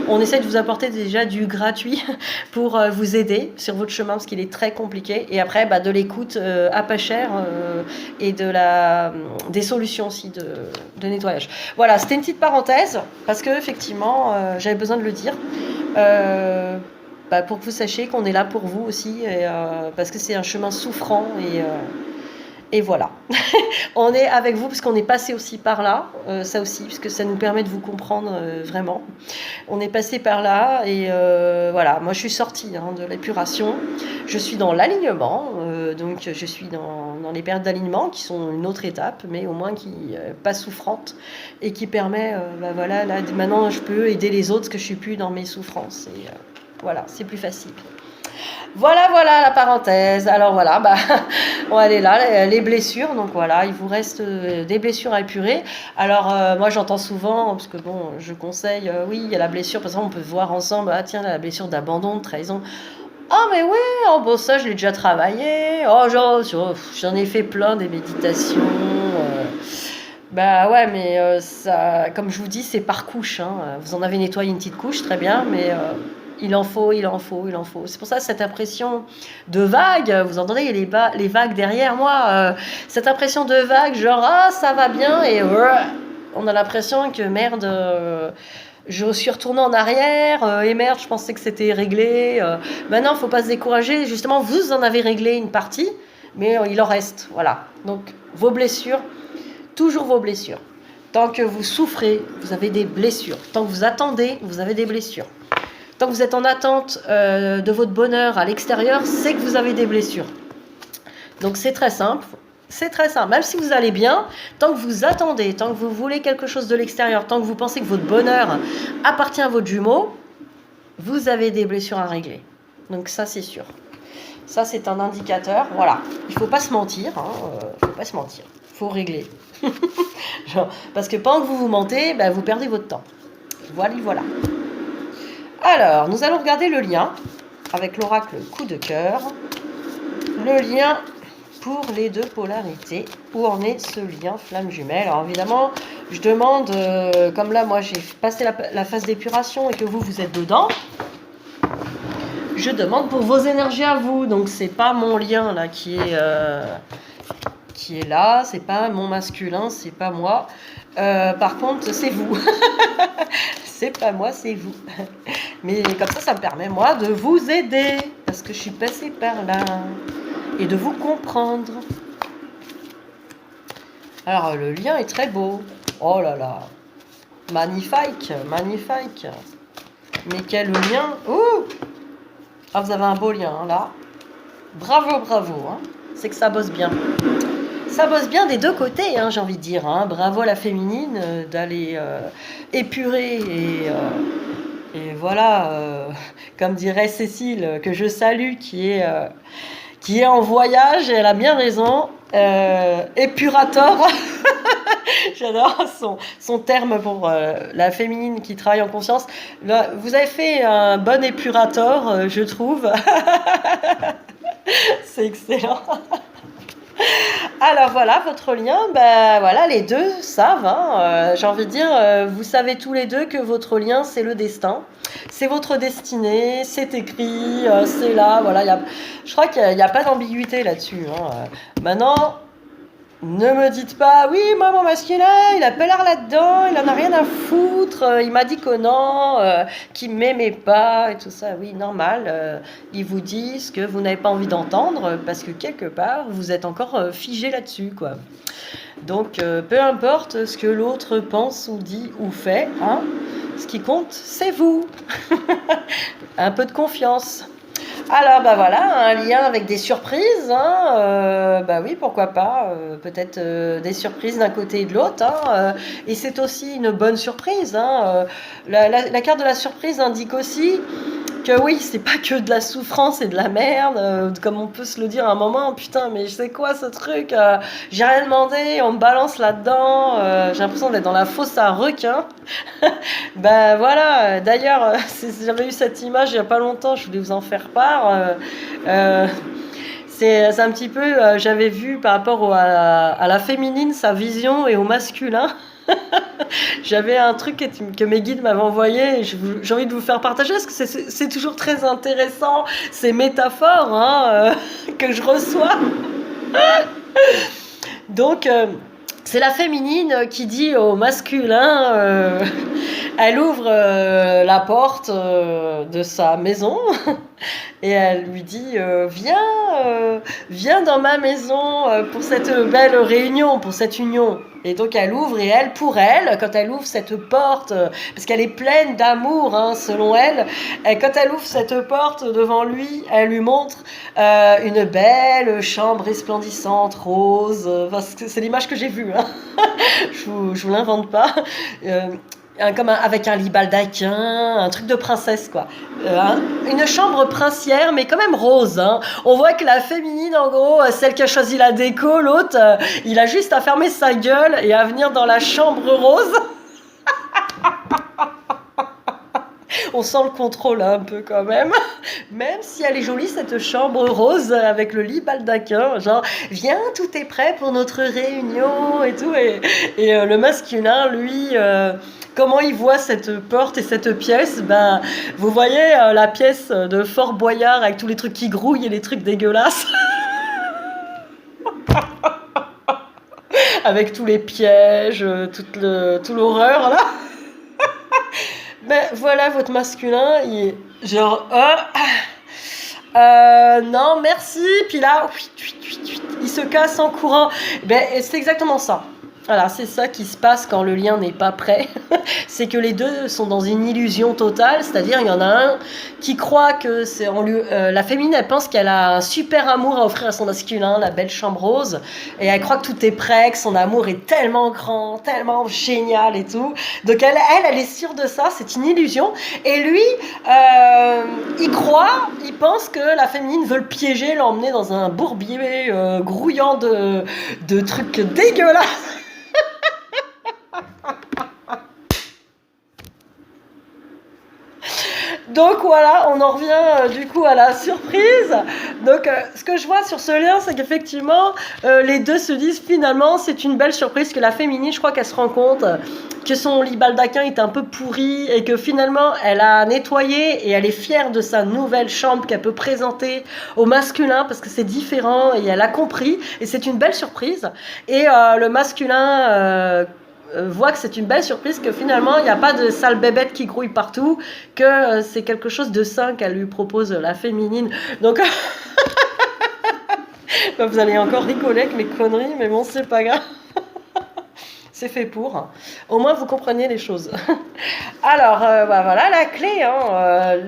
S1: On essaie de vous apporter déjà du gratuit pour vous aider sur votre chemin, parce qu'il est très compliqué. Et après, de l'écoute à pas cher et des solutions aussi de nettoyage. Voilà, c'était une petite parenthèse, parce que effectivement, j'avais besoin de le dire. Pour que vous sachiez qu'on est là pour vous aussi, parce que c'est un chemin souffrant, et voilà. On est avec vous parce qu'on est passé aussi par là, ça aussi, parce que ça nous permet de vous comprendre vraiment. On est passé par là, et voilà, moi je suis sortie, hein, de l'épuration, je suis dans l'alignement, donc je suis dans les périodes d'alignement qui sont une autre étape, mais au moins qui pas souffrante, et qui permet, voilà, là, maintenant je peux aider les autres parce que je suis plus dans mes souffrances, et voilà, c'est plus facile. Voilà la parenthèse. Alors voilà, on va aller là, les blessures. Donc voilà, il vous reste des blessures à épurer. Alors moi j'entends souvent, parce que bon, je conseille, oui, il y a la blessure, par exemple on peut voir ensemble, ah tiens, la blessure d'abandon, de trahison. Oh mais oui, oh bon, ça je l'ai déjà travaillé. Oh j'en ai fait plein, des méditations. Ouais, mais ça, comme je vous dis, c'est par couche, hein. Vous en avez nettoyé une petite couche, très bien, mais il en faut. C'est pour ça, cette impression de vague, vous entendez les vagues derrière moi, cette impression de vague, genre, ah, ça va bien, et on a l'impression que merde, je suis retournée en arrière, et merde, je pensais que c'était réglé. Maintenant, il ne faut pas se décourager, justement, vous en avez réglé une partie, mais il en reste, voilà. Donc, vos blessures, toujours vos blessures. Tant que vous souffrez, vous avez des blessures. Tant que vous attendez, vous avez des blessures. tant que vous êtes en attente de votre bonheur à l'extérieur, c'est que vous avez des blessures. Donc c'est très simple. C'est très simple. Même si vous allez bien, tant que vous attendez, tant que vous voulez quelque chose de l'extérieur, tant que vous pensez que votre bonheur appartient à votre jumeau, vous avez des blessures à régler. Donc ça, c'est sûr. Ça, c'est un indicateur. Voilà. Il ne faut pas se mentir. Il ne faut pas se mentir. Il faut régler. Genre, parce que pendant que vous vous mentez, ben, vous perdez votre temps. Voilà, voilà. Alors, nous allons regarder le lien avec l'oracle coup de cœur. Le lien pour les deux polarités. Où en est ce lien flamme jumelle? Alors évidemment, je demande, comme là, moi, j'ai passé la phase d'épuration et que vous êtes dedans. Je demande pour vos énergies à vous. Donc, c'est pas mon lien là qui est là. C'est pas mon masculin, c'est pas moi. Par contre, c'est vous. C'est pas moi, c'est vous. Mais comme ça me permet, moi, de vous aider. Parce que je suis passée par là. Et de vous comprendre. Alors, le lien est très beau. Oh là là. Magnifique, magnifique. Mais quel lien. Ouh! Ah, vous avez un beau lien, hein, là. Bravo, bravo. Hein. C'est que ça bosse bien. Ça bosse bien des deux côtés, hein, j'ai envie de dire. Hein. Bravo à la féminine d'aller épurer et voilà, comme dirait Cécile, que je salue, qui est en voyage, et elle a bien raison. Épurator. J'adore son terme pour la féminine qui travaille en conscience. Là, vous avez fait un bon épurator, je trouve. C'est excellent. Alors voilà, votre lien, ben voilà, les deux savent, hein, j'ai envie de dire, vous savez tous les deux que votre lien, c'est le destin. C'est votre destinée, c'est écrit, c'est là, voilà. Je crois qu'il n'y a pas d'ambiguïté là-dessus. Hein. Maintenant, ne me dites pas, oui, moi, mon masculin, il a pas l'air là-dedans, il en a rien à foutre, il m'a dit que non, qu'il m'aimait pas, et tout ça. Oui, normal, ils vous disent ce que vous n'avez pas envie d'entendre, parce que quelque part, vous êtes encore figé là-dessus, quoi. Donc, peu importe ce que l'autre pense ou dit ou fait, hein, ce qui compte, c'est vous. Un peu de confiance. Alors, bah voilà, un lien avec des surprises, hein, bah oui, pourquoi pas, peut-être des surprises d'un côté et de l'autre, hein, et c'est aussi une bonne surprise, hein, la carte de la surprise indique aussi que oui, c'est pas que de la souffrance et de la merde, comme on peut se le dire à un moment, putain, mais je sais quoi ce truc, j'ai rien demandé, on me balance là-dedans, j'ai l'impression d'être dans la fosse à requin. Ben voilà, d'ailleurs, j'avais eu cette image il n'y a pas longtemps, je voulais vous en faire part. C'est un petit peu, j'avais vu par rapport à la féminine, sa vision, et au masculin. J'avais un truc que mes guides m'avaient envoyé, et j'ai envie de vous faire partager, parce que c'est toujours très intéressant, ces métaphores hein, que je reçois. Donc, c'est la féminine qui dit au masculin, elle ouvre la porte de sa maison et elle lui dit viens dans ma maison pour cette belle réunion, pour cette union. Et donc elle ouvre, et elle, pour elle, quand elle ouvre cette porte, parce qu'elle est pleine d'amour, hein, selon elle, et quand elle ouvre cette porte devant lui, elle lui montre une belle chambre resplendissante, rose, parce que c'est l'image que j'ai vue, hein. je vous l'invente pas. Avec un lit baldaquin, un truc de princesse, quoi. Une chambre princière, mais quand même rose. Hein. On voit que la féminine, en gros, celle qui a choisi la déco, l'autre, il a juste à fermer sa gueule et à venir dans la chambre rose. On sent le contrôle un peu quand même. Même si elle est jolie, cette chambre rose avec le lit baldaquin. Genre, viens, tout est prêt pour notre réunion et tout. Et le masculin, lui... comment il voit cette porte et cette pièce? Ben, vous voyez la pièce de Fort Boyard avec tous les trucs qui grouillent et les trucs dégueulasses. Avec tous les pièges, toute l'horreur là. Ben voilà, votre masculin, il est genre non merci, puis là il se casse en courant. Ben c'est exactement ça. Voilà, c'est ça qui se passe quand le lien n'est pas prêt. C'est que les deux sont dans une illusion totale, c'est-à-dire il y en a un qui croit que c'est en lui, la féminine, elle pense qu'elle a un super amour à offrir à son masculin, la belle chambre rose, et elle croit que tout est prêt, que son amour est tellement grand, tellement génial et tout. Donc elle est sûre de ça, c'est une illusion. Et lui, il pense que la féminine veut le piéger, l'emmener dans un bourbier grouillant de trucs dégueulasses. Donc voilà, on en revient du coup à la surprise. Donc ce que je vois sur ce lien, c'est qu'effectivement, les deux se disent finalement, c'est une belle surprise que la féminine, je crois qu'elle se rend compte que son lit baldaquin est un peu pourri et que finalement, elle a nettoyé et elle est fière de sa nouvelle chambre qu'elle peut présenter au masculin parce que c'est différent et elle a compris et c'est une belle surprise. Et le masculin voit que c'est une belle surprise, que finalement il n'y a pas de sale bébête qui grouille partout, que c'est quelque chose de sain qu'elle lui propose la féminine. Donc vous allez encore rigoler avec mes conneries, mais bon, c'est pas grave. C'est fait pour. Au moins vous comprenez les choses. Alors voilà la clé.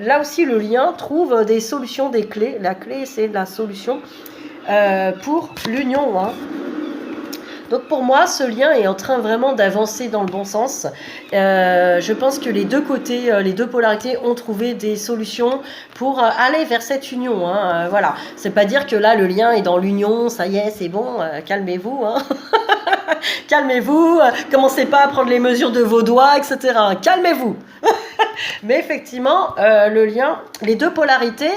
S1: Là aussi le lien trouve des solutions, des clés. La clé c'est la solution pour l'union. Donc pour moi, ce lien est en train vraiment d'avancer dans le bon sens. Je pense que les deux côtés, les deux polarités ont trouvé des solutions pour aller vers cette union. Voilà, c'est pas dire que là le lien est dans l'union, ça y est, c'est bon, calmez-vous. Calmez-vous, commencez pas à prendre les mesures de vos doigts, etc. Calmez-vous. Mais effectivement, le lien, les deux polarités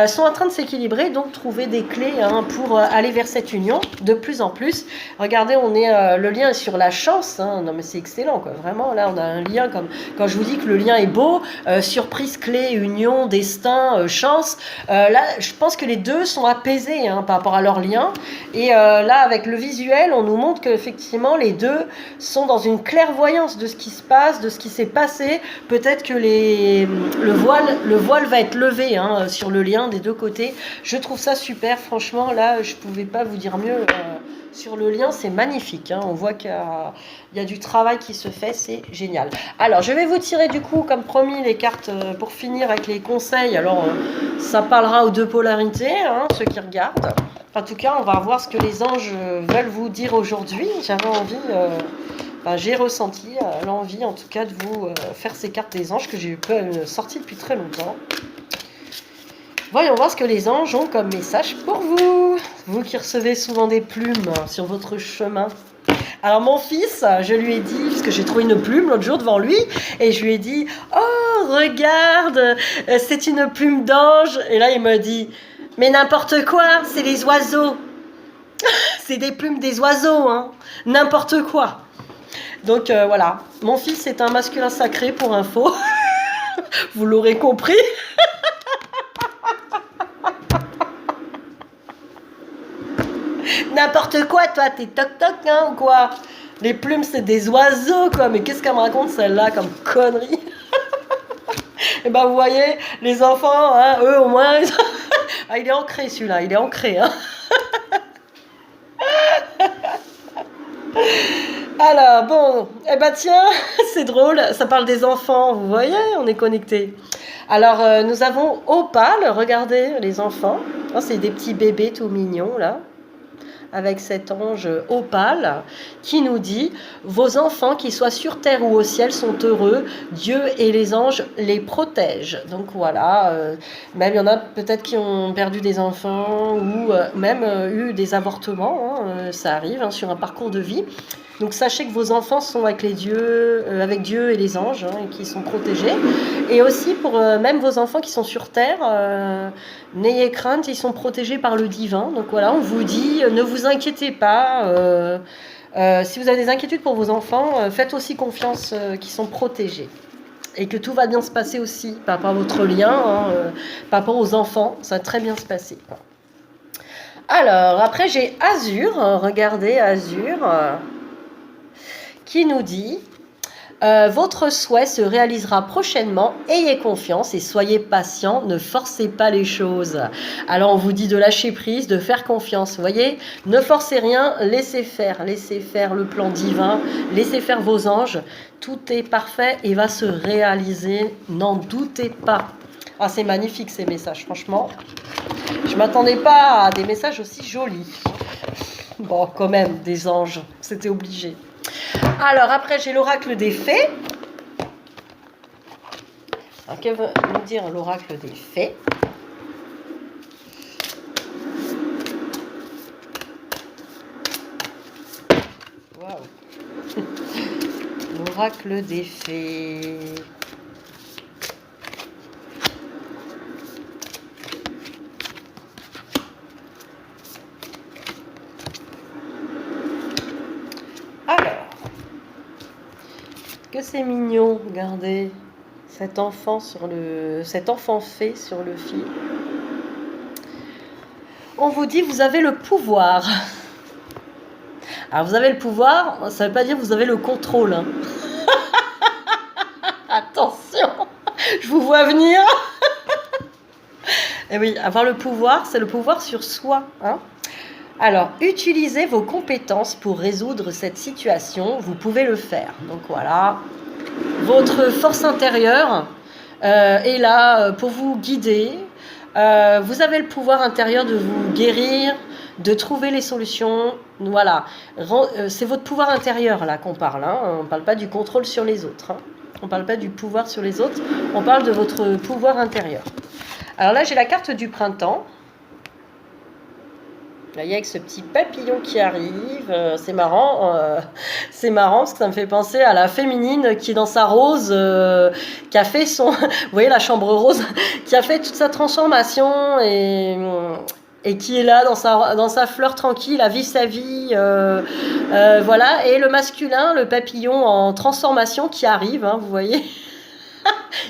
S1: sont en train de s'équilibrer, donc trouver des clés pour aller vers cette union de plus en plus. Regardez, le lien est sur la chance. Non mais c'est excellent, quoi. Vraiment, là on a un lien comme quand je vous dis que le lien est beau, surprise, clé, union, destin, chance. Là, je pense que les deux sont apaisés par rapport à leur lien. Et là, avec le visuel, on nous montre qu'effectivement les deux sont dans une clairvoyance de ce qui se passe, de ce qui s'est passé. Peut-être que le voile va être levé sur le lien des deux côtés. Je trouve ça super, franchement, là, je ne pouvais pas vous dire mieux. Sur le lien, c'est magnifique. On voit qu'il y a du travail qui se fait, c'est génial. Alors, je vais vous tirer du coup, comme promis, les cartes pour finir avec les conseils. Alors, ça parlera aux deux polarités, ceux qui regardent. En tout cas, on va voir ce que les anges veulent vous dire aujourd'hui. J'avais envie... j'ai ressenti l'envie, en tout cas, de vous faire ces cartes des anges que j'ai sorties depuis très longtemps. Voyons voir ce que les anges ont comme message pour vous. Vous qui recevez souvent des plumes sur votre chemin. Alors mon fils, je lui ai dit, parce que j'ai trouvé une plume l'autre jour devant lui, et je lui ai dit « Oh, regarde, c'est une plume d'ange !» Et là, il me dit « Mais n'importe quoi, c'est les oiseaux !» C'est des plumes des oiseaux, n'importe quoi. Donc voilà, mon fils est un masculin sacré pour info. Vous l'aurez compris. N'importe quoi, toi, t'es toc-toc, ou quoi? Les plumes, c'est des oiseaux, quoi. Mais qu'est-ce qu'elle me raconte, celle-là, comme connerie? Et ben, vous voyez, les enfants, eux, au moins... il est ancré, celui-là, il est ancré, Alors, bon, tiens, c'est drôle, ça parle des enfants, vous voyez, on est connectés. Alors, nous avons Opale, regardez les enfants. C'est des petits bébés tout mignons, là, avec cet ange Opale qui nous dit « Vos enfants, qu'ils soient sur terre ou au ciel, sont heureux. Dieu et les anges les protègent. » Donc voilà, même il y en a peut-être qui ont perdu des enfants ou même eu des avortements, ça arrive sur un parcours de vie. Donc sachez que vos enfants sont avec Dieu et les anges, et qui sont protégés. Et aussi pour même vos enfants qui sont sur terre, n'ayez crainte, ils sont protégés par le divin. Donc voilà, on vous dit, ne vous inquiétez pas. Si vous avez des inquiétudes pour vos enfants, faites aussi confiance qu'ils sont protégés. Et que tout va bien se passer aussi par rapport à votre lien, par rapport aux enfants, ça va très bien se passer. Alors, après j'ai Azur, regardez Azur, qui nous dit Votre souhait se réalisera prochainement. Ayez confiance et soyez patient. Ne forcez pas les choses. Alors, on vous dit de lâcher prise, de faire confiance. Vous voyez, ne forcez rien, laissez faire. Laissez faire le plan divin. Laissez faire vos anges. Tout est parfait et va se réaliser. N'en doutez pas. Ah, c'est magnifique ces messages, franchement. Je m'attendais pas à des messages aussi jolis. Bon, quand même, des anges. C'était obligé. Alors, après, j'ai l'oracle des fées. Alors, que veut nous dire l'oracle des fées? Waouh. L'oracle des fées. Alors, que c'est mignon, regardez, cet enfant fée sur le fil. On vous dit, vous avez le pouvoir. Alors, vous avez le pouvoir, ça ne veut pas dire que vous avez le contrôle. Hein. Attention, je vous vois venir. Et oui, avoir le pouvoir, c'est le pouvoir sur soi. Hein. Alors, utilisez vos compétences pour résoudre cette situation. Vous pouvez le faire. Donc voilà, votre force intérieure est là pour vous guider. Vous avez le pouvoir intérieur de vous guérir, de trouver les solutions. Voilà, c'est votre pouvoir intérieur là qu'on parle. Hein. On ne parle pas du contrôle sur les autres. Hein. On ne parle pas du pouvoir sur les autres. On parle de votre pouvoir intérieur. Alors là, j'ai la carte du printemps. Là, il y a avec ce petit papillon qui arrive, c'est marrant parce que ça me fait penser à la féminine qui est dans sa rose, qui a fait son, vous voyez la chambre rose, qui a fait toute sa transformation et qui est là dans sa fleur tranquille, à vivre sa vie, voilà. Et le masculin, le papillon en transformation qui arrive, hein, vous voyez.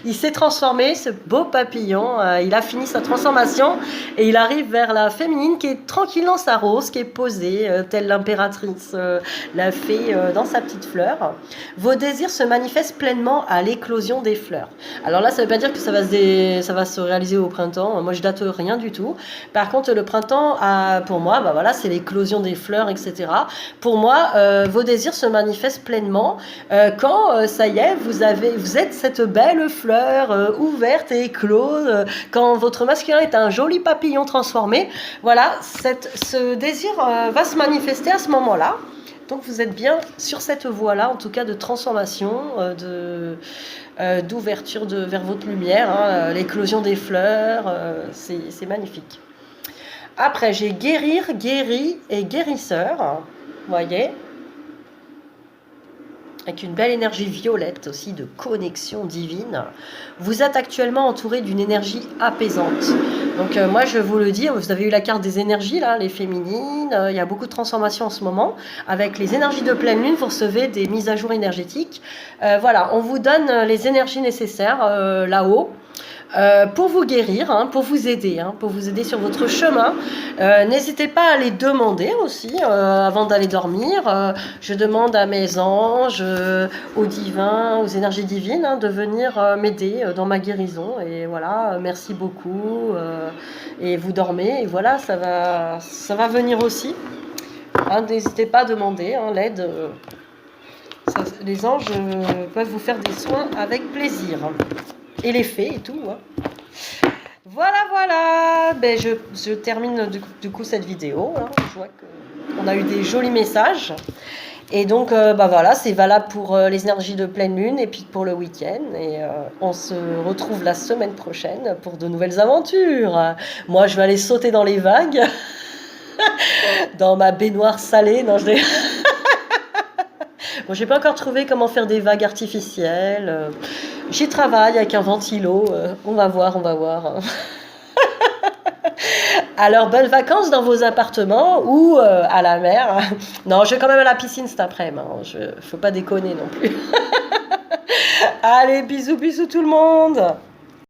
S1: Il s'est transformé, ce beau papillon, il a fini sa transformation et il arrive vers la féminine qui est tranquille dans sa rose, qui est posée, telle l'impératrice l'a fait dans sa petite fleur. Vos désirs se manifestent pleinement à l'éclosion des fleurs. Alors là, ça ne veut pas dire que ça va se réaliser au printemps. Moi, je date rien du tout. Par contre, le printemps, pour moi, bah voilà, c'est l'éclosion des fleurs, etc. Pour moi, vos désirs se manifestent pleinement quand, ça y est, vous êtes cette belle fleur ouverte et éclose, quand votre masculin est un joli papillon transformé. Voilà, ce désir va se manifester à ce moment-là. Donc vous êtes bien sur cette voie-là, en tout cas de transformation, d'ouverture vers votre lumière, hein, l'éclosion des fleurs, c'est magnifique. Après, j'ai guérir, guéri et guérisseur, vous voyez, avec une belle énergie violette aussi de connexion divine. Vous êtes actuellement entouré d'une énergie apaisante. Donc moi je vous le dis, vous avez eu la carte des énergies là, les féminines, il y a beaucoup de transformations en ce moment. Avec les énergies de pleine lune, vous recevez des mises à jour énergétiques. Voilà, on vous donne les énergies nécessaires là-haut. Pour vous guérir, hein, pour vous aider sur votre chemin. N'hésitez pas à les demander aussi avant d'aller dormir. Je demande à mes anges, aux divins, aux énergies divines, hein, de venir m'aider dans ma guérison. Et voilà, merci beaucoup. Et vous dormez, et voilà, ça va venir aussi. Hein, n'hésitez pas à demander l'aide. Les anges peuvent vous faire des soins avec plaisir. Et les fées et tout. Hein. Voilà. Ben, je termine du coup cette vidéo. Hein. Je vois qu'on a eu des jolis messages. Et donc, bah voilà, c'est valable pour les énergies de pleine lune et puis pour le week-end. Et on se retrouve la semaine prochaine pour de nouvelles aventures. Moi, je vais aller sauter dans les vagues. Dans ma baignoire salée. Non, Bon, j'ai pas encore trouvé comment faire des vagues artificielles. J'y travaille avec un ventilo. On va voir. Alors, bonnes vacances dans vos appartements ou à la mer. Non, je vais quand même à la piscine cet après-midi. Faut pas déconner non plus. Allez, bisous tout le monde.